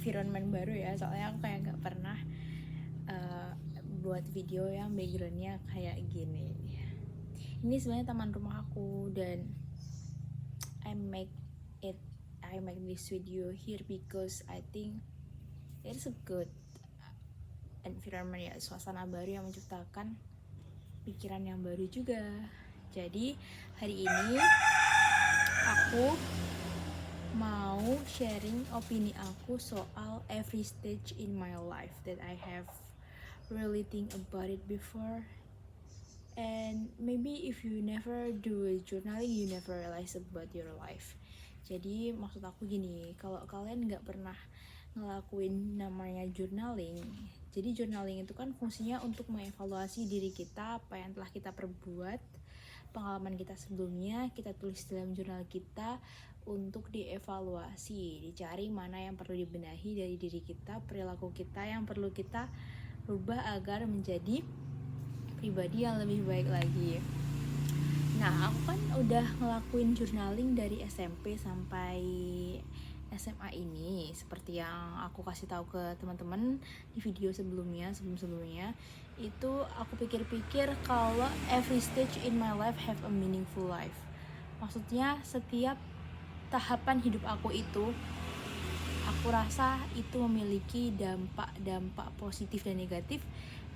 environment baru ya, soalnya aku kayak gak pernah buat video yang backgroundnya kayak gini. Ini sebenarnya taman rumah aku, dan I make this video here because I think it's a good environment ya, suasana baru yang menciptakan pikiran yang baru juga. Jadi hari ini aku mau sharing opini aku soal every stage in my life that I have really think about it before. And maybe if you never do journaling, you never realize about your life. Jadi maksud aku gini, kalau kalian nggak pernah ngelakuin namanya journaling, jadi journaling itu kan fungsinya untuk mengevaluasi diri kita, apa yang telah kita perbuat, pengalaman kita sebelumnya, kita tulis dalam jurnal kita untuk dievaluasi, dicari mana yang perlu dibenahi dari diri kita, perilaku kita yang perlu kita rubah agar menjadi pribadi yang lebih baik lagi. Nah, aku kan udah ngelakuin journaling dari SMP sampai SMA ini, seperti yang aku kasih tahu ke teman-teman di video sebelumnya itu aku pikir-pikir kalau every stage in my life have a meaningful life. Maksudnya setiap tahapan hidup aku itu, aku rasa itu memiliki dampak positif dan negatif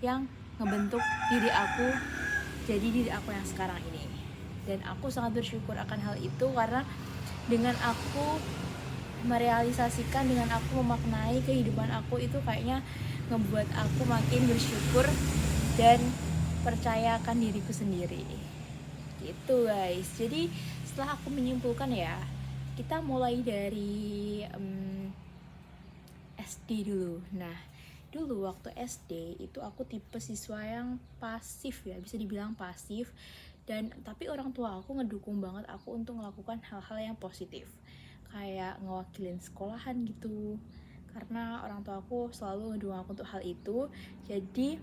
yang ngebentuk diri aku jadi diri aku yang sekarang ini. Dan aku sangat bersyukur akan hal itu, karena dengan aku merealisasikan, dengan aku memaknai kehidupan aku, itu kayaknya ngebuat aku makin bersyukur dan percayakan diriku sendiri. Gitu guys. Jadi setelah aku menyimpulkan ya, kita mulai dari SD dulu. Nah, dulu waktu SD itu aku tipe siswa yang pasif ya, bisa dibilang pasif. Dan tapi orang tua aku ngedukung banget aku untuk melakukan hal-hal yang positif, kayak ngewakilin sekolahan gitu, karena orang tua aku selalu ngedukung aku untuk hal itu. Jadi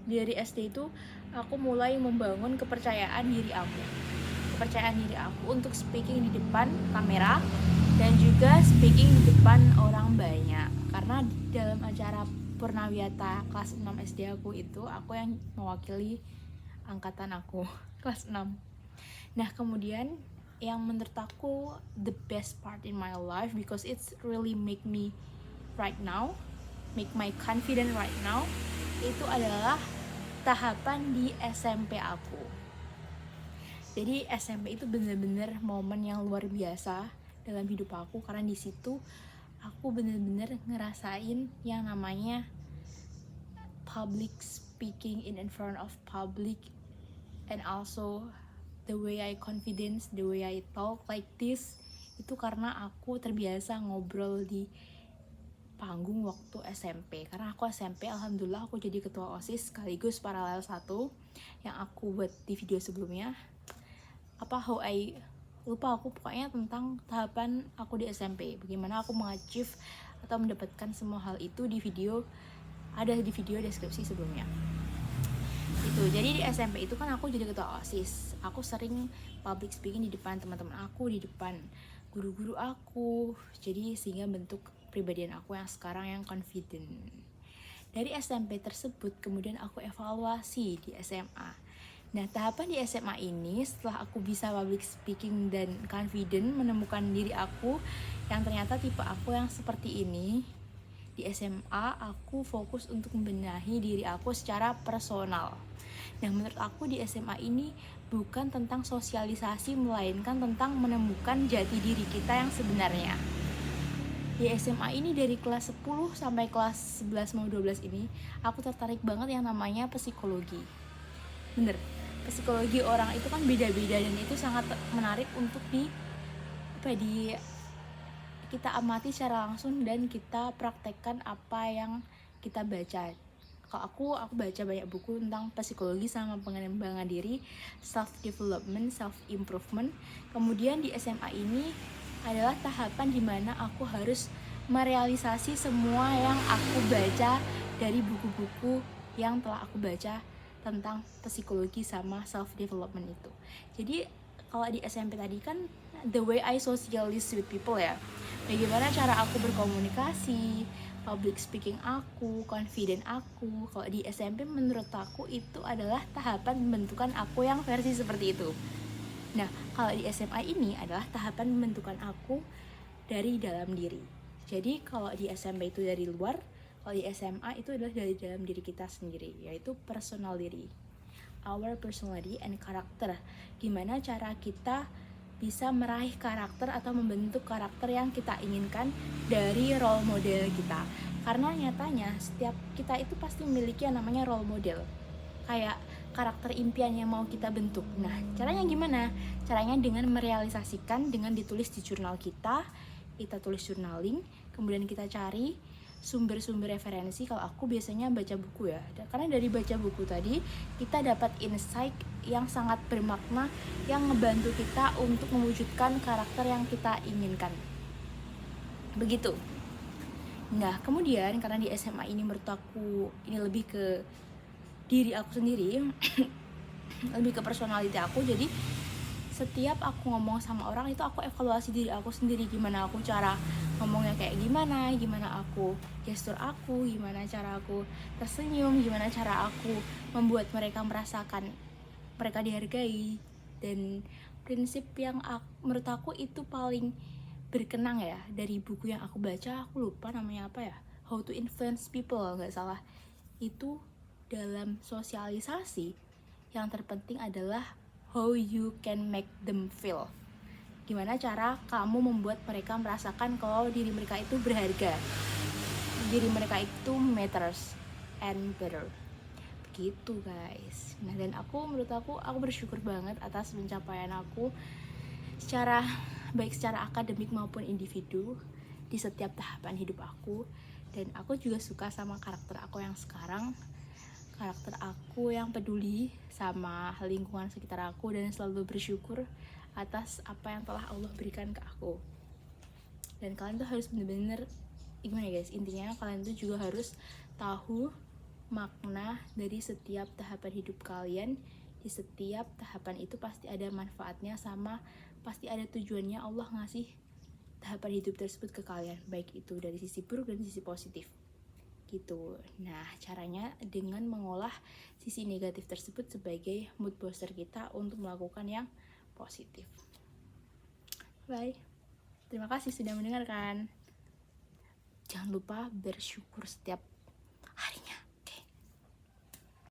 dari SD itu aku mulai membangun kepercayaan diri aku untuk speaking di depan kamera dan juga speaking di depan orang banyak. Karena dalam acara Purnawiyata kelas 6 SD aku itu, aku yang mewakili angkatan aku kelas 6. Nah, kemudian yang menurut aku the best part in my life, because it's really make me right now, make my confident right now, itu adalah tahapan di SMP aku. Jadi SMP itu bener-bener momen yang luar biasa dalam hidup aku, karena di situ aku bener-bener ngerasain yang namanya public speaking in front of public, and also the way I confidence, the way I talk like this, itu karena aku terbiasa ngobrol di panggung waktu SMP. Karena aku SMP, alhamdulillah aku jadi ketua OSIS sekaligus paralel 1 yang aku buat di video sebelumnya. Lupa aku pokoknya tentang tahapan aku di SMP, bagaimana aku mengachieve atau mendapatkan semua hal itu di video, ada di video deskripsi sebelumnya. Jadi di SMP itu kan aku jadi ketua OSIS. Aku sering public speaking di depan teman-teman aku, di depan guru-guru aku. Jadi sehingga bentuk kepribadian aku yang sekarang yang confident. Dari SMP tersebut kemudian aku evaluasi di SMA. Nah, tahapan di SMA ini setelah aku bisa public speaking dan confident, menemukan diri aku yang ternyata tipe aku yang seperti ini. Di SMA aku fokus untuk membenahi diri aku secara personal. Nah, menurut aku di SMA ini bukan tentang sosialisasi, melainkan tentang menemukan jati diri kita yang sebenarnya. Di SMA ini dari kelas 10 sampai kelas 11 mau 12 ini, aku tertarik banget yang namanya psikologi. Bener, psikologi orang itu kan beda-beda, dan itu sangat menarik untuk kita amati secara langsung dan kita praktekkan apa yang kita baca. Kalau aku baca banyak buku tentang psikologi sama pengembangan diri, self development, self improvement. Kemudian di SMA ini adalah tahapan dimana aku harus merealisasi semua yang aku baca dari buku-buku yang telah aku baca tentang psikologi sama self development itu. Jadi kalau di SMP tadi kan the way I socialize with people ya, bagaimana cara aku berkomunikasi, public speaking aku, confident aku. Kalau di SMP menurut aku itu adalah tahapan pembentukan aku yang versi seperti itu. Nah, kalau di SMA ini adalah tahapan pembentukan aku dari dalam diri. Jadi kalau di SMP itu dari luar, kalau di SMA itu adalah dari dalam diri kita sendiri, yaitu personal diri, our personality and character. Gimana cara kita bisa meraih karakter atau membentuk karakter yang kita inginkan dari role model kita. Karena nyatanya setiap kita itu pasti memiliki yang namanya role model, kayak karakter impian yang mau kita bentuk. Nah, caranya gimana? Caranya dengan merealisasikan, dengan ditulis di jurnal kita tulis journaling, kemudian kita cari sumber-sumber referensi. Kalau aku biasanya baca buku ya, karena dari baca buku tadi kita dapat insight yang sangat bermakna yang ngebantu kita untuk mewujudkan karakter yang kita inginkan. Begitu. Nah, kemudian karena di SMA ini menurut aku ini lebih ke diri aku sendiri, lebih ke personality aku, jadi setiap aku ngomong sama orang itu aku evaluasi diri aku sendiri, gimana aku cara ngomongnya kayak gimana aku gestur aku, gimana cara aku tersenyum, gimana cara aku membuat mereka merasakan mereka dihargai. Dan prinsip yang menurut aku itu paling berkenang ya dari buku yang aku baca, aku lupa namanya apa ya, How to Influence People nggak salah. Itu dalam sosialisasi yang terpenting adalah how you can make them feel. Gimana cara kamu membuat mereka merasakan kalau diri mereka itu berharga, diri mereka itu matters and better. Begitu guys. Nah, dan menurut aku bersyukur banget atas pencapaian aku secara baik secara akademik maupun individu di setiap tahapan hidup aku. Dan aku juga suka sama karakter aku yang sekarang, karakter aku yang peduli sama lingkungan sekitar aku dan selalu bersyukur atas apa yang telah Allah berikan ke aku. Dan kalian tuh harus bener-bener gimana guys, intinya kalian tuh juga harus tahu makna dari setiap tahapan hidup kalian. Di setiap tahapan itu pasti ada manfaatnya, sama pasti ada tujuannya Allah ngasih tahapan hidup tersebut ke kalian, baik itu dari sisi buruk dan sisi positif gitu. Nah, caranya dengan mengolah sisi negatif tersebut sebagai mood booster kita untuk melakukan yang positif. Bye. Terima kasih sudah mendengarkan. Jangan lupa bersyukur setiap